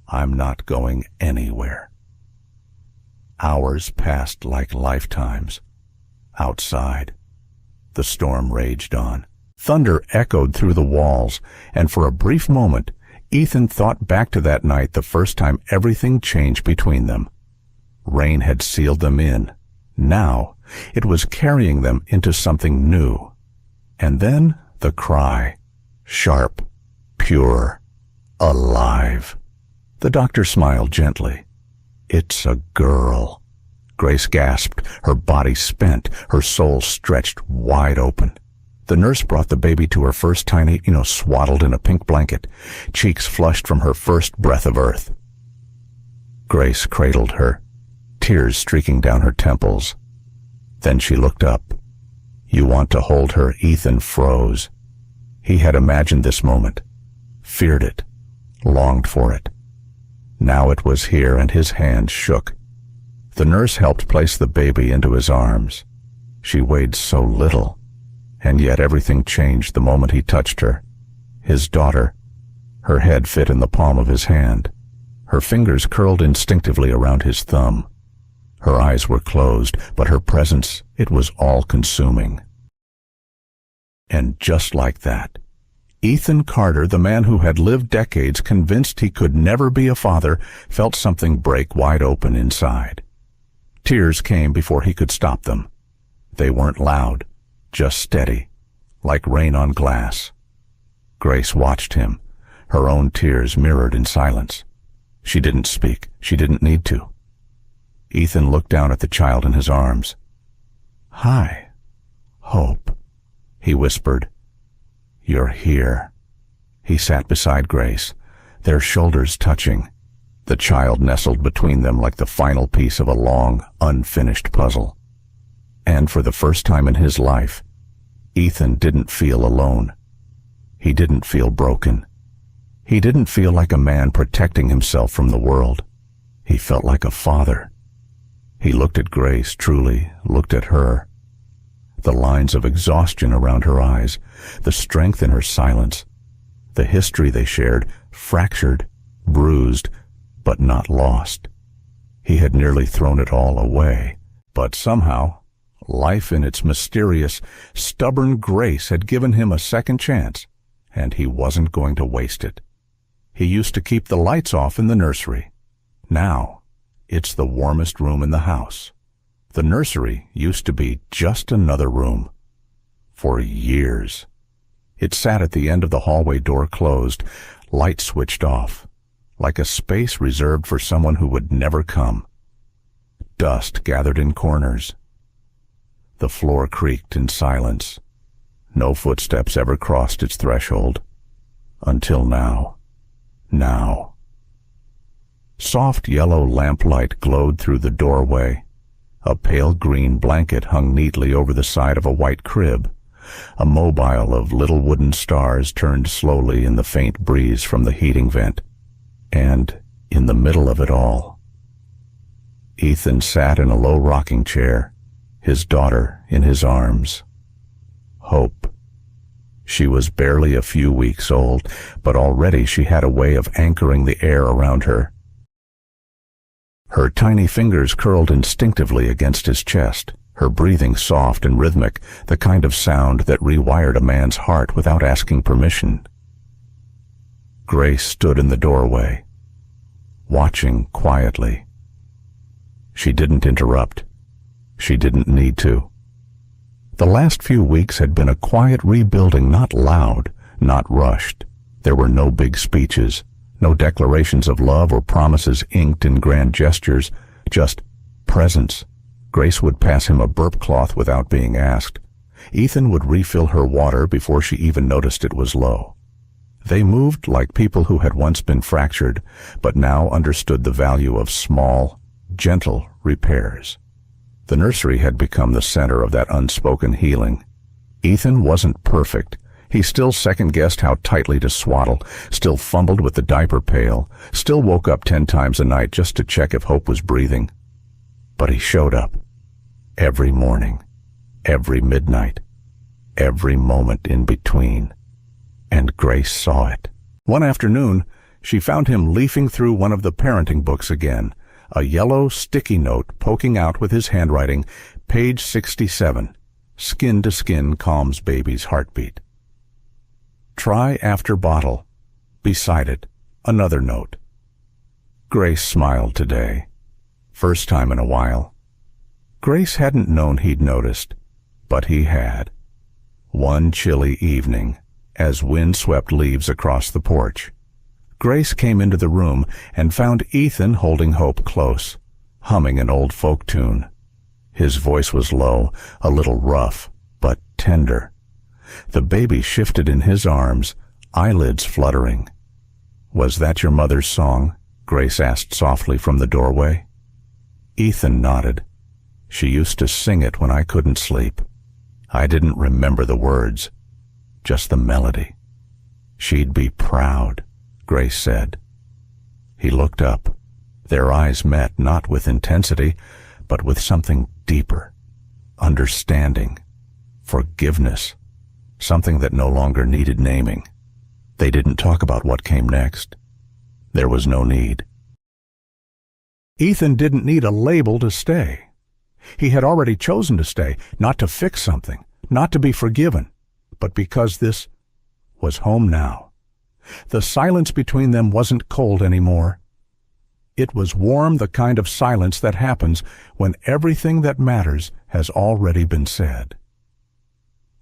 I'm not going anywhere." Hours passed like lifetimes. Outside, the storm raged on. Thunder echoed through the walls, and for a brief moment, Ethan thought back to that night, the first time everything changed between them. Rain had sealed them in. Now, It was carrying them into something new. And then the cry. Sharp, pure, alive. The doctor smiled gently. "It's a girl." Grace gasped, her body spent, her soul stretched wide open. The nurse brought the baby to her first tiny, swaddled in a pink blanket, cheeks flushed from her first breath of earth. Grace cradled her, tears streaking down her temples. Then she looked up. "You want to hold her?" Ethan froze. He had imagined this moment, feared it, longed for it. Now it was here, and his hand shook. The nurse helped place the baby into his arms. She weighed so little, and yet everything changed the moment he touched her. His daughter. Her head fit in the palm of his hand. Her fingers curled instinctively around his thumb. Her eyes were closed, but her presence, it was all-consuming. And just like that, Ethan Carter, the man who had lived decades convinced he could never be a father, felt something break wide open inside. Tears came before he could stop them. They weren't loud, just steady, like rain on glass. Grace watched him, her own tears mirrored in silence. She didn't speak. She didn't need to. Ethan looked down at the child in his arms. "Hi, Hope," he whispered. "You're here." He sat beside Grace, their shoulders touching. The child nestled between them like the final piece of a long, unfinished puzzle. And for the first time in his life, Ethan didn't feel alone. He didn't feel broken. He didn't feel like a man protecting himself from the world. He felt like a father. He looked at Grace, truly looked at her. The lines of exhaustion around her eyes, the strength in her silence, the history they shared, fractured, bruised, but not lost. He had nearly thrown it all away, but somehow, life in its mysterious, stubborn grace had given him a second chance, and he wasn't going to waste it. He used to keep the lights off in the nursery. Now, it's the warmest room in the house. The nursery used to be just another room. For years. It sat at the end of the hallway, door closed, light switched off, like a space reserved for someone who would never come. Dust gathered in corners. The floor creaked in silence. No footsteps ever crossed its threshold. Until now. Now. Soft yellow lamplight glowed through the doorway. A pale green blanket hung neatly over the side of a white crib. A mobile of little wooden stars turned slowly in the faint breeze from the heating vent. And in the middle of it all, Ethan sat in a low rocking chair, his daughter in his arms. Hope. She was barely a few weeks old, but already she had a way of anchoring the air around her. Her tiny fingers curled instinctively against his chest, her breathing soft and rhythmic, the kind of sound that rewired a man's heart without asking permission. Grace stood in the doorway, watching quietly. She didn't interrupt. She didn't need to. The last few weeks had been a quiet rebuilding, not loud, not rushed. There were no big speeches, no declarations of love or promises inked in grand gestures, just presence. Grace would pass him a burp cloth without being asked. Ethan would refill her water before she even noticed it was low. They moved like people who had once been fractured, but now understood the value of small, gentle repairs. The nursery had become the center of that unspoken healing. Ethan wasn't perfect. He still second-guessed how tightly to swaddle, still fumbled with the diaper pail, still woke up 10 times a night just to check if Hope was breathing. But he showed up. Every morning, every midnight, every moment in between. And Grace saw it. One afternoon, she found him leafing through one of the parenting books again, a yellow sticky note poking out with his handwriting, page 67, Skin to Skin Calms Baby's Heartbeat. Try after bottle. Beside it, another note. Grace smiled today. First time in a while. Grace hadn't known he'd noticed, but he had. One chilly evening, as wind swept leaves across the porch, Grace came into the room and found Ethan holding Hope close, humming an old folk tune. His voice was low, a little rough, but tender. The baby shifted in his arms, eyelids fluttering. "Was that your mother's song?" Grace asked softly from the doorway. Ethan nodded. "She used to sing it when I couldn't sleep. I didn't remember the words, just the melody." "She'd be proud," Grace said. He looked up. Their eyes met not with intensity, but with something deeper. Understanding. Forgiveness. Something that no longer needed naming. They didn't talk about what came next. There was no need. Ethan didn't need a label to stay. He had already chosen to stay, not to fix something, not to be forgiven, but because this was home now. The silence between them wasn't cold anymore. It was warm, the kind of silence that happens when everything that matters has already been said.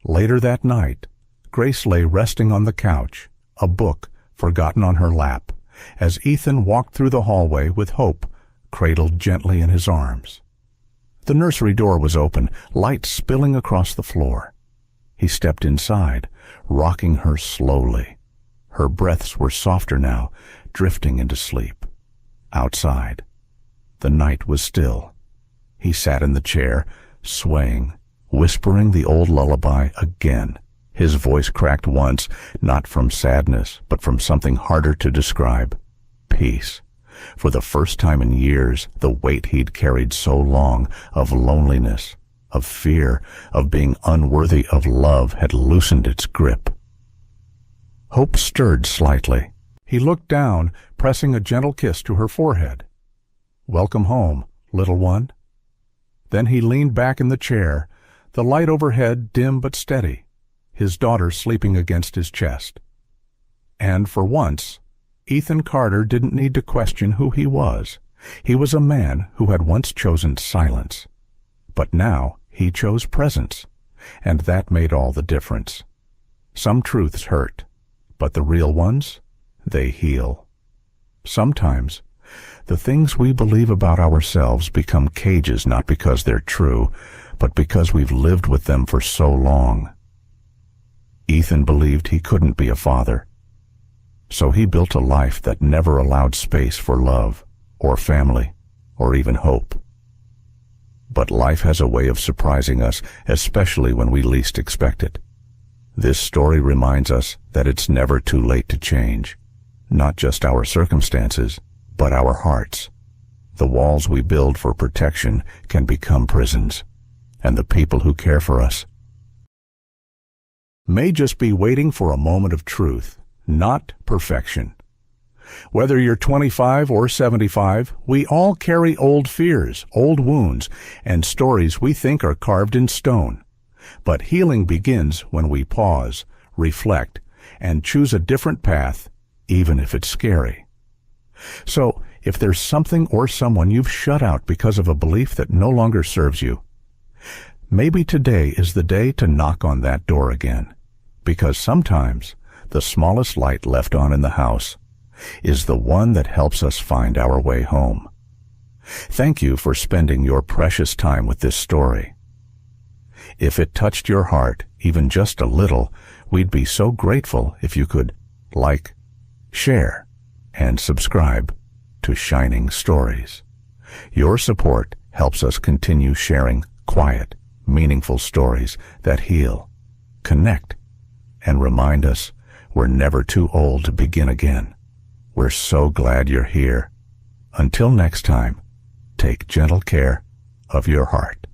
Later that night, Grace lay resting on the couch, a book forgotten on her lap, as Ethan walked through the hallway with Hope cradled gently in his arms. The nursery door was open, light spilling across the floor. He stepped inside, rocking her slowly. Her breaths were softer now, drifting into sleep. Outside, the night was still. He sat in the chair, swaying, whispering the old lullaby again. His voice cracked once, not from sadness, but from something harder to describe. Peace. For the first time in years, the weight he'd carried so long, of loneliness, of fear, of being unworthy of love, had loosened its grip. Hope stirred slightly. He looked down, pressing a gentle kiss to her forehead. "Welcome home, little one." Then he leaned back in the chair, the light overhead dim but steady, his daughter sleeping against his chest. And for once, Ethan Carter didn't need to question who he was. He was a man who had once chosen silence. But now he chose presence, and that made all the difference. Some truths hurt, but the real ones, they heal. Sometimes, the things we believe about ourselves become cages not because they're true, but because we've lived with them for so long. Ethan believed he couldn't be a father. So he built a life that never allowed space for love, or family, or even hope. But life has a way of surprising us, especially when we least expect it. This story reminds us that it's never too late to change, not just our circumstances, but our hearts. The walls we build for protection can become prisons, and the people who care for us may just be waiting for a moment of truth, not perfection. Whether you're 25 or 75, we all carry old fears, old wounds, and stories we think are carved in stone. But healing begins when we pause, reflect, and choose a different path, even if it's scary. So, if there's something or someone you've shut out because of a belief that no longer serves you, maybe today is the day to knock on that door again. Because sometimes the smallest light left on in the house is the one that helps us find our way home. Thank you for spending your precious time with this story. If it touched your heart, even just a little, we'd be so grateful if you could like, share, and subscribe to Shining Stories. Your support helps us continue sharing quiet, meaningful stories that heal, connect, and remind us we're never too old to begin again. We're so glad you're here. Until next time, take gentle care of your heart.